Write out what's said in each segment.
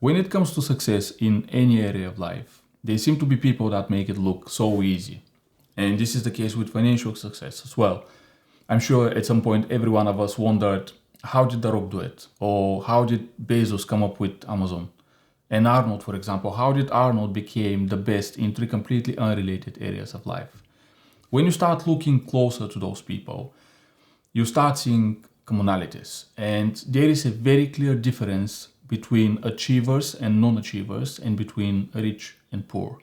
When it comes to success in any area of life, there seem to be people that make it look so easy. And this is the case with financial success as well. I'm sure at some point every one of us wondered, how did The Rock do it? Or how did Bezos come up with Amazon? And Arnold, for example, how did Arnold become the best in three completely unrelated areas of life? When you start looking closer to those people, you start seeing commonalities. And there is a very clear difference between achievers and non-achievers and between rich and poor.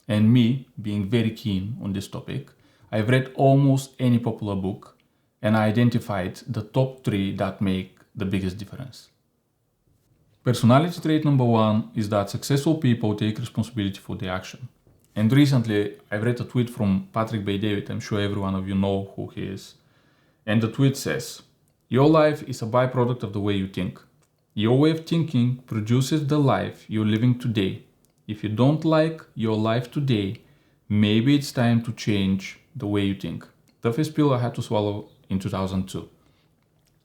And me, being very keen on this topic, I've read almost any popular book and I identified the top 3 that make the biggest difference. Personality trait number 1 is that successful people take responsibility for their action. And recently, I read a tweet from Patrick Bay-David. I'm sure every one of you know who he is. And the tweet says, "Your life is a byproduct of the way you think. Your way of thinking produces the life you're living today. If you don't like your life today, maybe it's time to change the way you think." The first pill I had to swallow in 2002.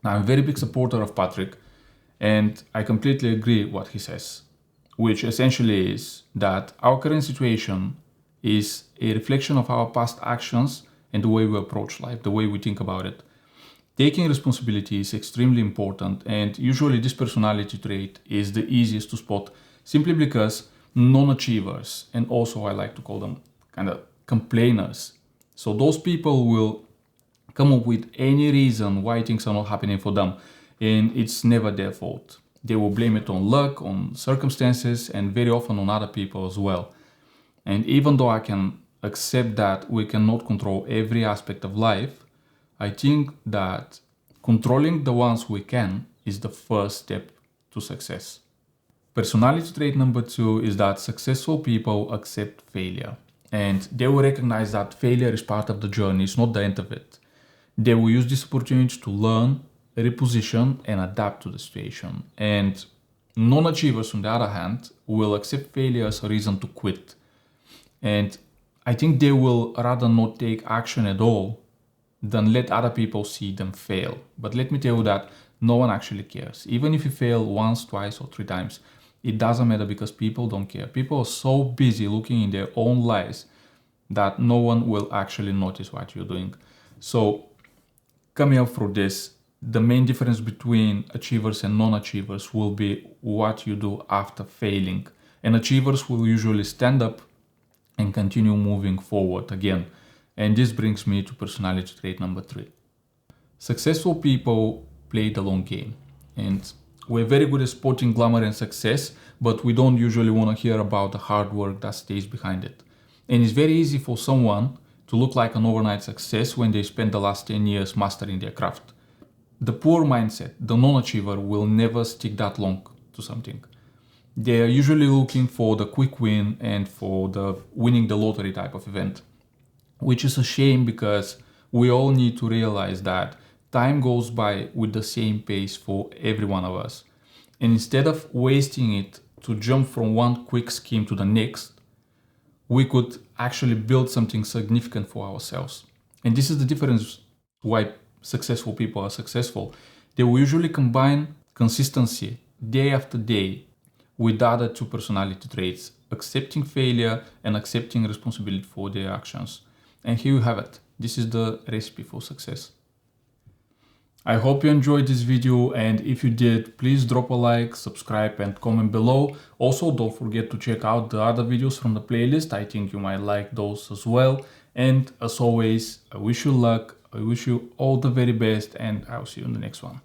Now, I'm a very big supporter of Patrick, and I completely agree what he says, which essentially is that our current situation is a reflection of our past actions and the way we approach life, the way we think about it. Taking responsibility is extremely important, and usually this personality trait is the easiest to spot simply because non-achievers, and also I like to call them kind of complainers. So those people will come up with any reason why things are not happening for them, and it's never their fault. They will blame it on luck, on circumstances, and very often on other people as well. And even though I can accept that we cannot control every aspect of life, I think that controlling the ones we can is the first step to success. Personality trait number 2 is that successful people accept failure. And they will recognize that failure is part of the journey, it's not the end of it. They will use this opportunity to learn, reposition, and adapt to the situation. And non-achievers, on the other hand, will accept failure as a reason to quit. And I think they will rather not take action at all than let other people see them fail. But let me tell you that no one actually cares. Even if you fail once, twice, or 3 times, it doesn't matter because people don't care. People are so busy looking in their own lives that no one will actually notice what you're doing. So coming up through this, the main difference between achievers and non-achievers will be what you do after failing. And achievers will usually stand up and continue moving forward again. And this brings me to personality trait number 3. Successful people play the long game. And we're very good at spotting glamour and success, but we don't usually want to hear about the hard work that stays behind it. And it's very easy for someone to look like an overnight success when they spend the last 10 years mastering their craft. The poor mindset, the non-achiever, will never stick that long to something. They are usually looking for the quick win and for the winning the lottery type of event, which is a shame because we all need to realize that time goes by with the same pace for every one of us. And instead of wasting it to jump from one quick scheme to the next, we could actually build something significant for ourselves. And this is the difference why successful people are successful. They will usually combine consistency day after day with the other 2 personality traits, accepting failure and accepting responsibility for their actions. And here you have it. This is the recipe for success. I hope you enjoyed this video, and if you did, please drop a like, subscribe, and comment below. Also, don't forget to check out the other videos from the playlist. I think you might like those as well. And as always, I wish you luck, I wish you all the very best, and I'll see you in the next one.